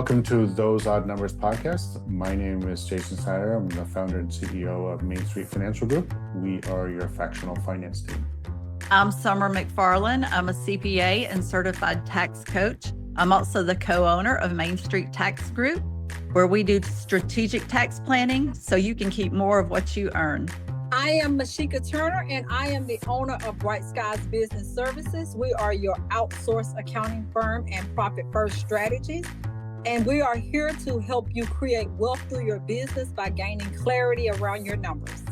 Welcome to Those Odd Numbers podcast. My name is Jason Snider. I'm the founder and CEO of Main Street Financial Group. We are your fractional finance team. I'm Summer McFarlen. I'm a CPA and certified tax coach. I'm also the co-owner of Main Street Tax Group, where we do strategic tax planning so you can keep more of what you earn. I am Masheka Turner, and I am the owner of Bright Skies Business Services. We are your outsourced accounting firm and profit first strategies. And we are here to help you create wealth through your business by gaining clarity around your numbers.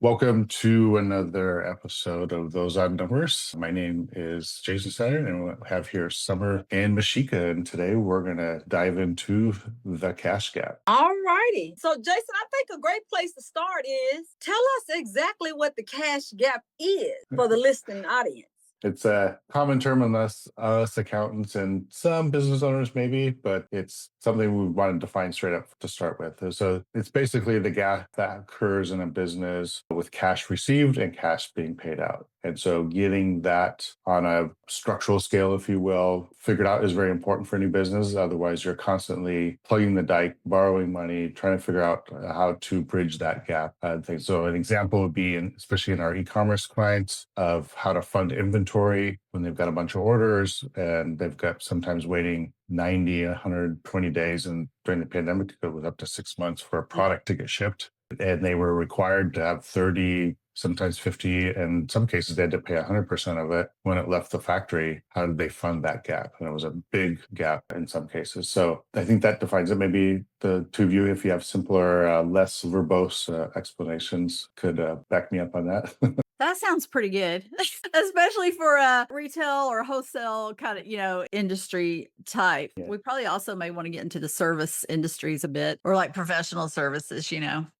Welcome to another episode of Those Odd Numbers. My name is Jason Snider, and we have here Summer and Masheka. And today we're going to dive into the cash gap. All righty. So, Jason, I think a great place to start is tell us exactly what the cash gap is for the listening audience. It's a common term amongst us accountants and some business owners maybe, but it's something we wanted to define straight up to start with. So it's basically the gap that occurs in a business with cash received and cash being paid out. And so getting that on a structural scale, if you will, figured out is very important for any business. Otherwise, you're constantly plugging the dike, borrowing money, trying to figure out how to bridge that gap. So an example would be, especially in our e-commerce clients, of how to fund inventory when they've got a bunch of orders and they've got sometimes waiting 90, 120 days. And during the pandemic, it was up to 6 months for a product to get shipped. And they were required to have 30, sometimes 50, and in some cases they had to pay 100% of it when it left the factory. How did they fund that gap? And it was a big gap in some cases. So I think that defines it. Maybe the two of you, if you have simpler, less verbose explanations, could back me up on that. That sounds pretty good, especially for a retail or wholesale kind of, industry type. Yeah. We probably also may want to get into the service industries a bit, or like professional services,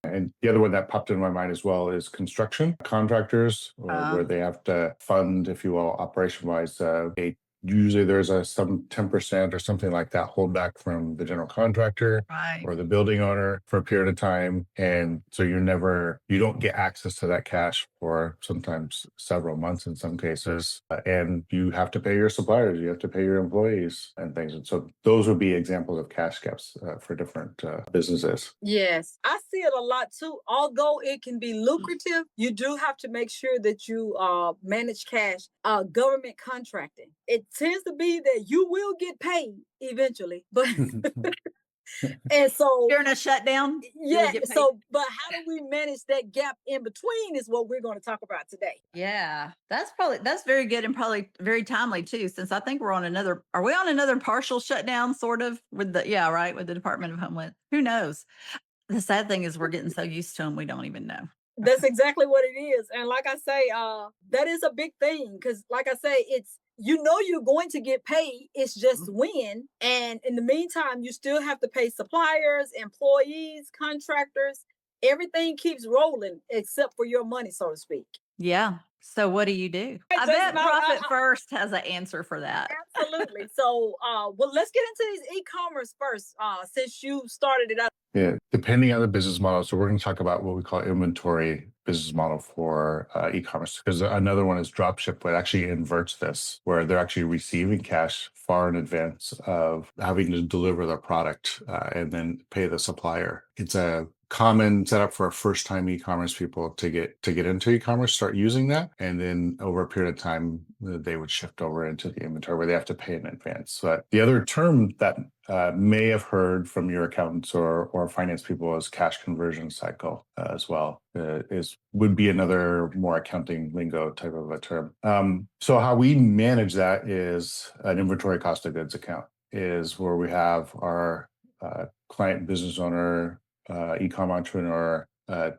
And the other one that popped in my mind as well is construction contractors, where they have to fund, if you will, operation-wise, usually there's some 10% or something like that holdback from the general contractor or the building owner for a period of time. And so you don't get access to that cash for sometimes several months in some cases. And you have to pay your suppliers, you have to pay your employees and things. And so those would be examples of cash gaps for different businesses. Yes, I see it a lot too. Although it can be lucrative, you do have to make sure that you manage cash. Government contracting. It tends to be that you will get paid eventually, but and so during a shutdown. Yeah. So, but how do we manage that gap in between is what we're going to talk about today. Yeah, that's very good and probably very timely too, since I think are we on another partial shutdown sort of with the Department of Homeland? Who knows? The sad thing is we're getting so used to them, we don't even know. That's exactly what it is. And like I say, that is a big thing because like I say, you're going to get paid. It's just when. And in the meantime, you still have to pay suppliers, employees, contractors. Everything keeps rolling except for your money, so to speak. Yeah. So what do you do? I bet Profit First has an answer for that. Absolutely. So, let's get into these e-commerce first, since you started it out. Yeah, depending on the business model. So we're going to talk about what we call inventory business model for e-commerce, because another one is dropship, but actually inverts this, where they're actually receiving cash far in advance of having to deliver the product and then pay the supplier. It's a common setup for first-time e-commerce people to get into e-commerce, start using that, and then over a period of time they would shift over into the inventory where they have to pay in advance. But the other term that may have heard from your accountants or finance people is cash conversion cycle as well. Would be another more accounting lingo type of a term. So how we manage that is an inventory cost of goods account, is where we have our client business owner, e-com entrepreneur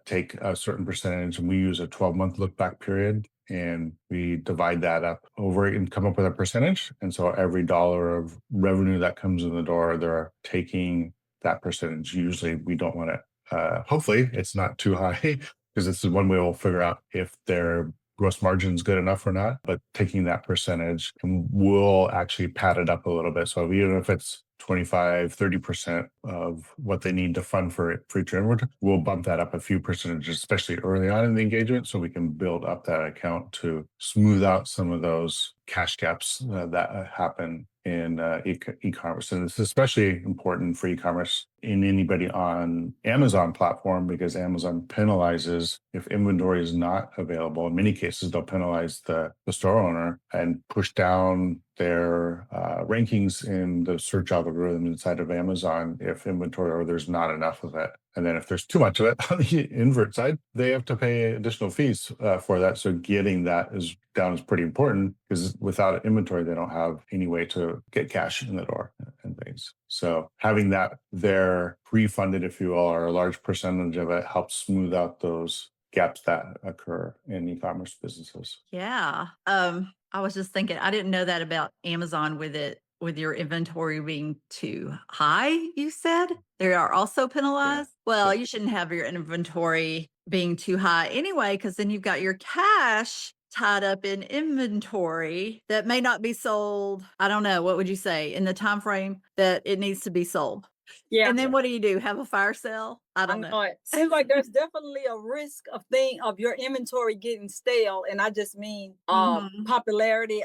take a certain percentage, and we use a 12-month look back period, and we divide that up over and come up with a percentage. And so every dollar of revenue that comes in the door, they're taking that percentage. Usually we don't want it. Hopefully it's not too high, because this is one way we'll figure out if their gross margin is good enough or not. But taking that percentage, and we'll actually pad it up a little bit. So even if it's 25, 30% of what they need to fund for future inventory, we'll bump that up a few percentages, especially early on in the engagement, so we can build up that account to smooth out some of those cash gaps that happen in e-commerce. And it's especially important for e-commerce in anybody on Amazon platform, because Amazon penalizes if inventory is not available. In many cases, they'll penalize the store owner and push down their rankings in the search algorithm inside of Amazon if inventory or there's not enough of it. And then if there's too much of it on the invert side, they have to pay additional fees for that. So getting that is down is pretty important, because without inventory, they don't have any way to get cash in the door and things. So having that there pre-funded, if you will, or a large percentage of it, helps smooth out those gaps that occur in e-commerce businesses. Yeah. I was just thinking, I didn't know that about Amazon with your inventory being too high, you said? They are also penalized? Well, Yeah. you shouldn't have your inventory being too high anyway, because then you've got your cash tied up in inventory that may not be sold. I don't know. What would you say in the time frame that it needs to be sold? Yeah. And then what do? Have a fire sale? I I don't know. know it. Seems like there's definitely a risk of your inventory getting stale, and I just mean Mhm. popularity,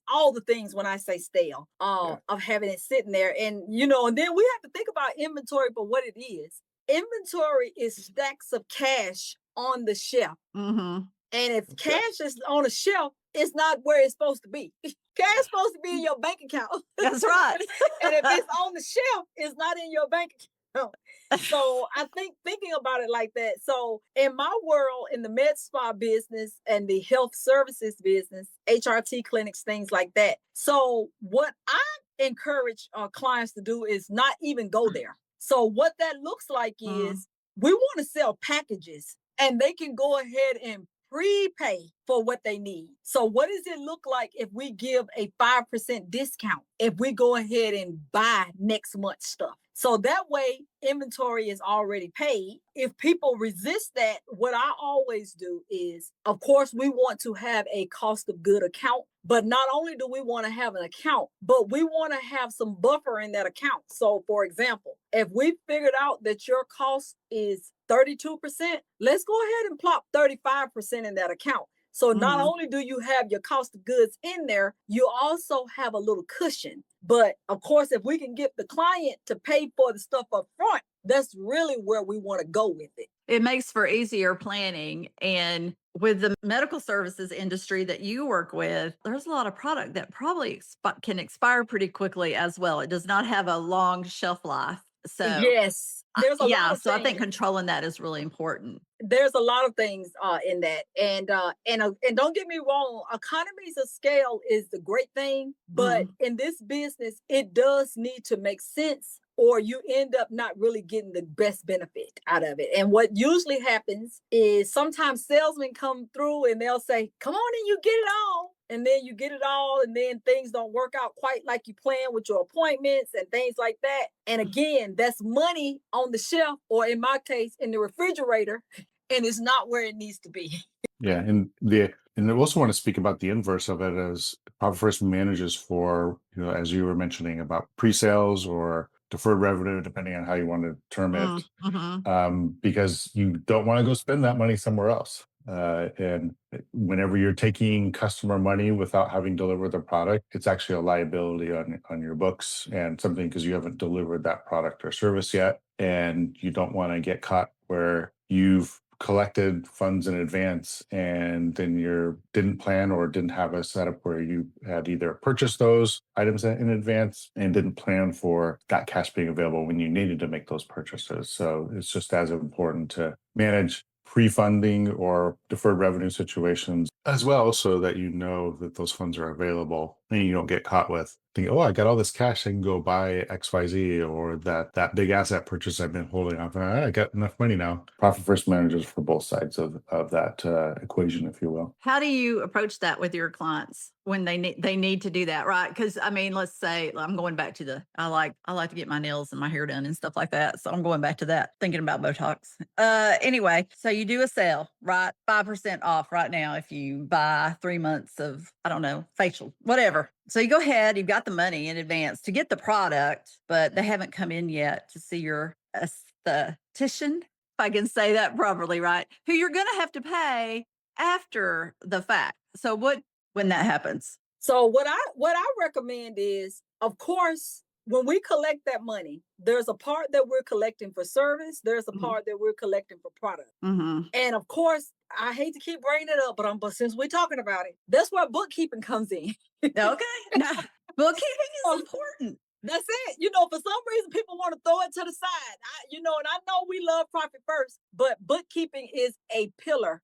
all the things when I say stale, Yeah. of having it sitting there, and and then we have to think about inventory for what it is. Inventory is stacks of cash on the shelf. Mhm. And if Yeah. cash is on a shelf, it's not where it's supposed to be. Cash is supposed to be in your bank account. That's right. And if it's on the shelf, it's not in your bank account. So I think thinking about it like that. So in my world, in the med spa business and the health services business, HRT clinics, things like that. So what I encourage clients to do is not even go there. So what that looks like Mm. is we want to sell packages, and they can go ahead and prepay for what they need. So what does it look like if we give a 5% discount if we go ahead and buy next month's stuff? So that way inventory is already paid. If people resist that, what I always do is, of course, we want to have a cost of good account, but not only do we want to have an account, but we want to have some buffer in that account. So for example, if we figured out that your cost is 32%, let's go ahead and plop 35% in that account. So not Mhm. only do you have your cost of goods in there, you also have a little cushion. But of course, if we can get the client to pay for the stuff up front, that's really where we want to go with it. It makes for easier planning. And with the medical services industry that you work with, there's a lot of product that probably can expire pretty quickly as well. It does not have a long shelf life. So, Yes, there's a lot yeah, of so I think things. controlling that is really important. There's a lot of things in that, and don't get me wrong, economies of scale is the great thing, but Mm. in this business it does need to make sense, or you end up not really getting the best benefit out of it. And what usually happens is sometimes salesmen come through and they'll say, come on and you get it all, and then you get it all, and then things don't work out quite like you planned with your appointments and things like that. And again, that's money on the shelf, or in my case in the refrigerator, and it's not where it needs to be. Yeah, and I also want to speak about the inverse of it, as Profit First manages for, as you were mentioning about pre-sales or deferred revenue, depending on how you want to term Mm. it, Mhm. because you don't want to go spend that money somewhere else. And whenever you're taking customer money without having delivered the product, it's actually a liability on your books, and something because you haven't delivered that product or service yet, and you don't want to get caught where you've collected funds in advance and then you didn't plan or didn't have a setup where you had either purchased those items in advance and didn't plan for that cash being available when you needed to make those purchases. So it's just as important to manage pre-funding or deferred revenue situations as well, so that you know that those funds are available and you don't get caught with thinking, oh, I got all this cash, I can go buy XYZ, or that big asset purchase I've been holding off. I got enough money now. Profit First managers for both sides of that equation, if you will. How do you approach that with your clients when they need to do that, right? Because I mean, let's say I'm going back to I like to get my nails and my hair done and stuff like that. So I'm going back to that, thinking about Botox. Anyway, so you do a sale, right? 5% off right now if you buy 3 months of, I don't know, facial, whatever. So you go ahead, you've got the money in advance to get the product, but they haven't come in yet to see your esthetician, if I can say that properly, right? Who you're going to have to pay after the fact. So what when that happens? So what I recommend is, of course, when we collect that money, there's a part that we're collecting for service, there's a Mhm. part that we're collecting for product. Mhm. And of course, I hate to keep bringing it up, but since we're talking about it, that's where bookkeeping comes in. Okay. No, bookkeeping So is important. that's it. For some reason, people want to throw it to the side. And I know we love profit first, but bookkeeping is a pillar.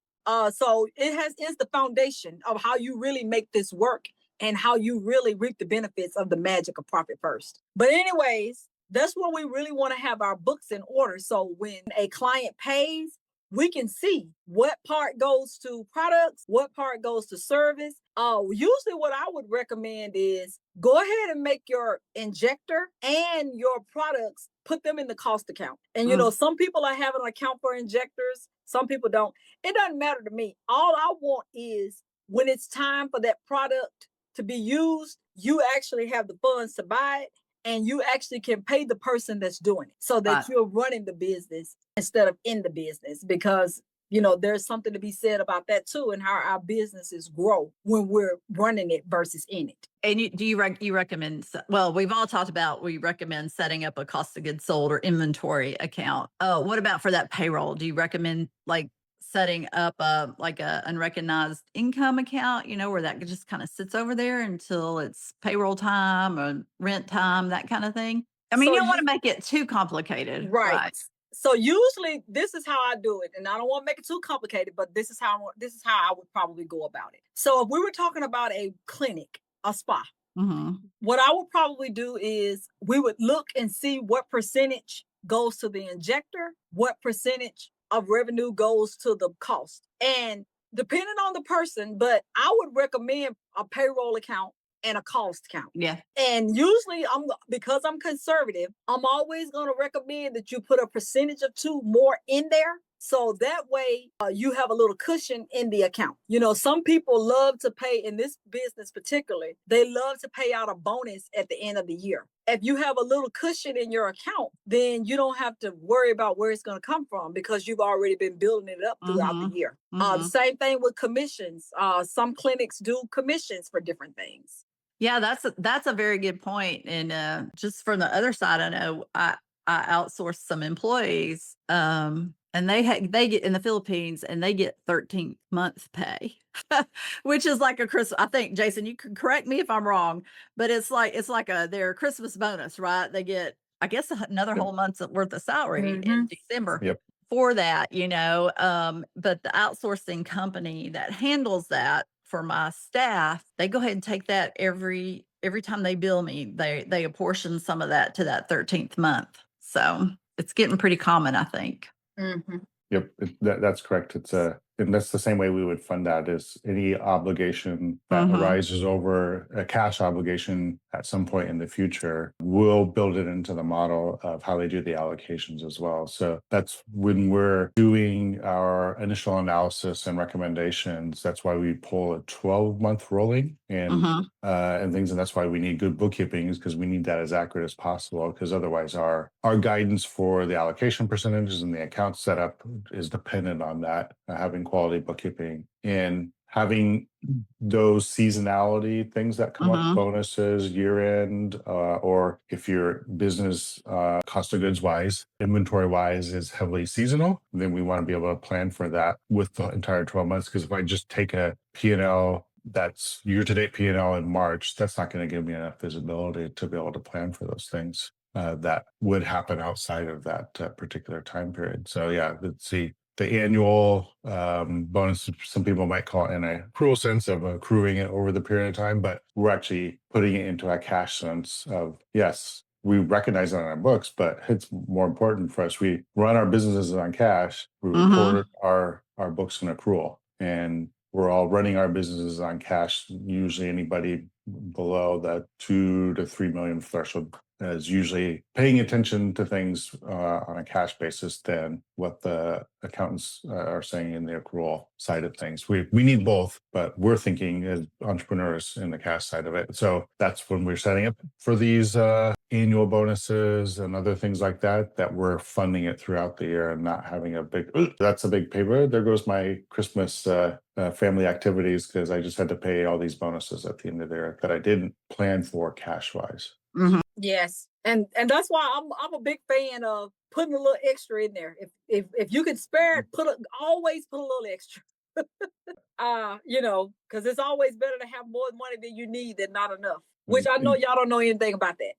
So is the foundation of how you really make this work and how you really reap the benefits of the magic of profit first. But anyways, that's where we really want to have our books in order. So when a client pays, we can see what part goes to products, what part goes to service. Usually what I would recommend is go ahead and make your injector and your products, put them in the cost account. And some people are having an account for injectors, some people don't. It doesn't matter to me. All I want is when it's time for that product to be used, you actually have the funds to buy it and you actually can pay the person that's doing it so that Right. you're running the business instead of in the business, because there's something to be said about that too, and how our businesses grow when we're running it versus in it. And you recommend, well, we've all talked about, we recommend setting up a cost of goods sold or inventory account. Oh, what about for that payroll? Do you recommend like setting up a unrecognized income account, where that just kind of sits over there until it's payroll time or rent time, that kind of thing? I mean, So you don't want you to make it too complicated, right. right? So usually this is how I do it, and I don't want to make it too complicated, but this is how I would probably go about it. So if we were talking about a clinic, a spa, Mm-hmm. what I would probably do is we would look and see what percentage goes to the injector, what percentage of revenue goes to the cost. And depending on the person, but I would recommend a payroll account and a cost account. Yeah. And usually because I'm conservative, I'm always going to recommend that you put a percentage of two more in there. So that way you have a little cushion in the account. Some people love to pay, in this business particularly, they love to pay out a bonus at the end of the year. If you have a little cushion in your account, then you don't have to worry about where it's going to come from because you've already been building it up throughout the Mm-hmm. year. The Mm-hmm. same thing with commissions. Some clinics do commissions for different things. Yeah, that's a very good point. And just from the other side, I know I outsourced some employees, and they get in the Philippines and they get 13th month pay, which is like a Christmas. I think, Jason, you can correct me if I'm wrong, but it's like their Christmas bonus, right? They get, I guess, another Yep. whole month's worth of salary in Mhm. December Yep. for that, but the outsourcing company that handles that for my staff, they go ahead and take that every time they bill me, they apportion some of that to that 13th month. So it's getting pretty common, I think. Mhm. Yep, that's correct. And that's the same way we would fund that, is any obligation that Mhm. arises over a cash obligation at some point in the future, we'll build it into the model of how they do the allocations as well. So that's when we're doing our initial analysis and recommendations. That's why we pull a 12-month rolling Mhm. and things, and that's why we need good bookkeeping, is because we need that as accurate as possible. Because otherwise, our guidance for the allocation percentages and the account setup is dependent on that, having quality bookkeeping and having those seasonality things that come up, Mhm. bonuses, year end, or if your business cost of goods wise, inventory wise is heavily seasonal, then we want to be able to plan for that with the entire 12 months. Because if I just take a P&L that's year-to-date P&L in March, that's not going to give me enough visibility to be able to plan for those things that would happen outside of that particular time period. So yeah, let's see. The annual bonus, some people might call it in a cruel sense of accruing it over the period of time, but we're actually putting it into a cash sense of, yes, we recognize it on our books, but it's more important for us. We run our businesses on cash. We Mhm. report our books in accrual, and we're all running our businesses on cash. Usually anybody below the 2 to 3 million threshold is usually paying attention to things on a cash basis than what the accountants are saying in the accrual side of things. We need both, but we're thinking as entrepreneurs in the cash side of it. So that's when we're setting up for these annual bonuses and other things like that, that we're funding it throughout the year and not having a big, "Ooh, that's a big paper. There goes my Christmas family activities because I just had to pay all these bonuses at the end of the year that I didn't plan for cash wise." Yes, and that's why I'm a big fan of putting a little extra in there. If you can spare it, always put a little extra. Because it's always better to have more money than you need than not enough. Which I know y'all don't know anything about that.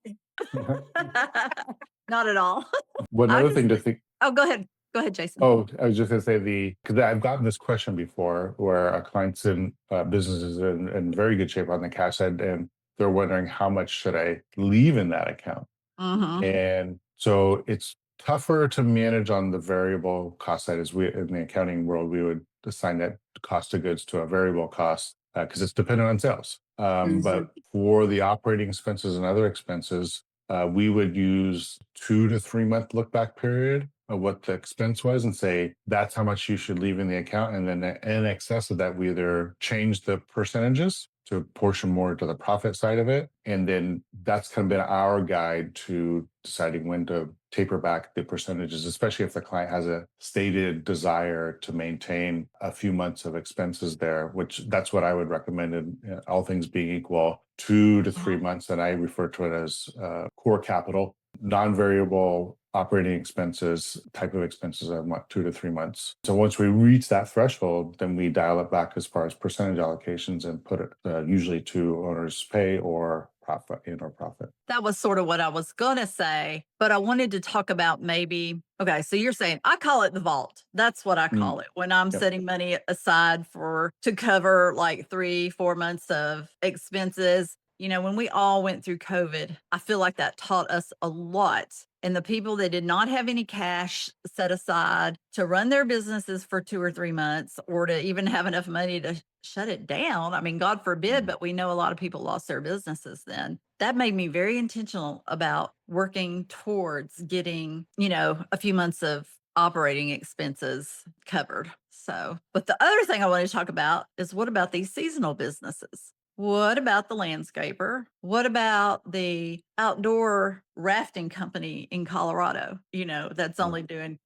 Not at all. One I other just thing to think- think. Oh, go ahead. Go ahead, Jason. Oh, I was just going to say because I've gotten this question before where a client's in businesses in very good shape on the cash side, and they're wondering how much should I leave in that account. And so it's tougher to manage on the variable cost side. As we in the accounting world, we would assign that cost of goods to a variable cost because it's dependent on sales. But for the operating expenses and other expenses, we would use 2 to 3 month look back period of what the expense was and say that's how much you should leave in the account. And then in excess of that, we either change the percentages to portion more to the profit side of it. And then that's kind of been our guide to deciding when to taper back the percentages, especially if the client has a stated desire to maintain a few months of expenses there, which that's what I would recommend in all things being equal, 2 to 3 months. And I refer to it as core capital, non-variable operating expenses, type of expenses are 2 to 3 months. So once we reach that threshold, then we dial it back as far as percentage allocations and put it usually to owner's pay or profit or profit. That was sort of what I was going to say, but I wanted to talk about maybe, okay, so you're saying, I call it the vault. That's what I call it when I'm setting money aside to cover like 3-4 months of expenses. When we all went through COVID, I feel like that taught us a lot. And the people that did not have any cash set aside to run their businesses for 2 or 3 months or to even have enough money to shut it down. I mean, God forbid, but we know a lot of people lost their businesses then. That made me very intentional about working towards getting, a few months of operating expenses covered. So, but the other thing I want to talk about is what about these seasonal businesses? What about the landscaper? What about the outdoor rafting company in Colorado? That's only doing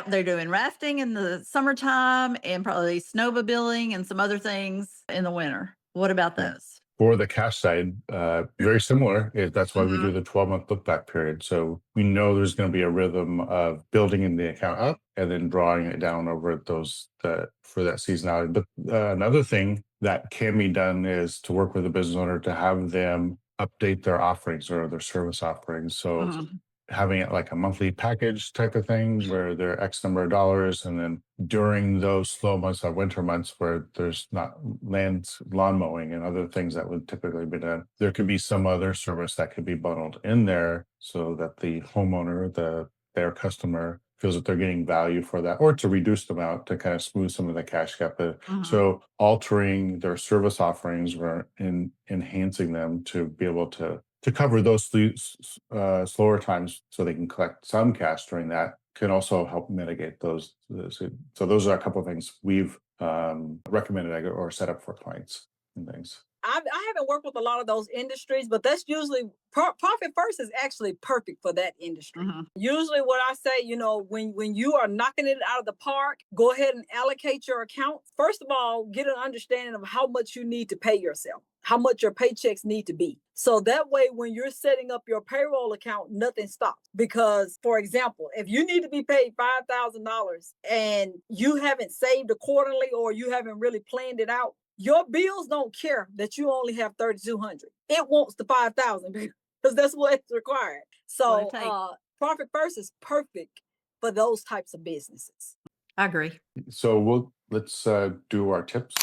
they're doing rafting in the summertime and probably snowmobiling and some other things in the winter. What about those? For the cash side, very similar. That's why we do the 12-month look back period. So we know there's going to be a rhythm of building in the account up and then drawing it down over for that seasonality. But another thing that can be done is to work with a business owner to have them update their offerings or their service offerings. So having it like a monthly package type of thing where they're X number of dollars. And then during those slow months or winter months where there's not lawn mowing and other things that would typically be done, there could be some other service that could be bundled in there so that the homeowner, their customer feels that they're getting value for that, or to reduce them out to kind of smooth some of the cash gap. So altering their service offerings or enhancing them to be able to cover those slower times so they can collect some cash during that can also help mitigate those. So those are a couple of things we've recommended or set up for clients and things. I haven't worked with a lot of those industries, but that's usually Profit First is actually perfect for that industry. Usually what I say, when you are knocking it out of the park, go ahead and allocate your account. First of all, get an understanding of how much you need to pay yourself, how much your paychecks need to be. So that way, when you're setting up your payroll account, nothing stops. Because, for example, if you need to be paid $5,000 and you haven't saved accordingly or you haven't really planned it out, your bills don't care that you only have $3,200. It wants the $5,000 because that's what's required. So Profit First is perfect for those types of businesses. I agree. So let's do our tips.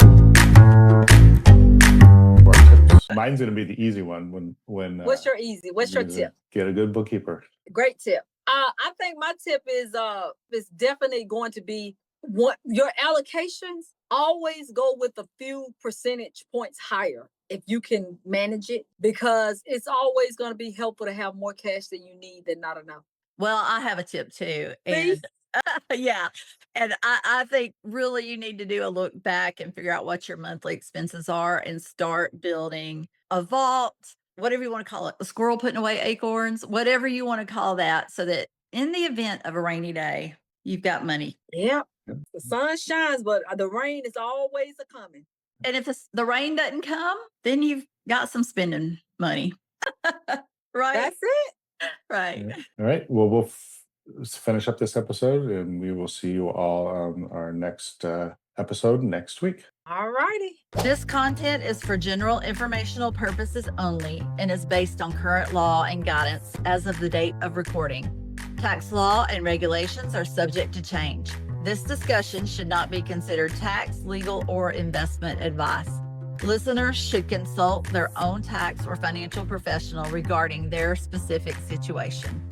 Mine's going to be the easy one. What's your tip? Get a good bookkeeper. Great tip. I think my tip is definitely going to be what your allocations always go with a few percentage points higher if you can manage it, because it's always going to be helpful to have more cash than you need than not enough. Well, I have a tip too. See? And yeah. And I think really you need to do a look back and figure out what your monthly expenses are and start building a vault, whatever you want to call it, a squirrel putting away acorns, whatever you want to call that, so that in the event of a rainy day, you've got money. Yeah. Yep. The sun shines, but the rain is always a coming. And if the rain doesn't come, then you've got some spending money. Right. That's it. Right. Yeah. All right. Well, we'll finish up this episode, and we will see you all on our next episode next week. All righty. This content is for general informational purposes only and is based on current law and guidance as of the date of recording. Tax law and regulations are subject to change. This discussion should not be considered tax, legal, or investment advice. Listeners should consult their own tax or financial professional regarding their specific situation.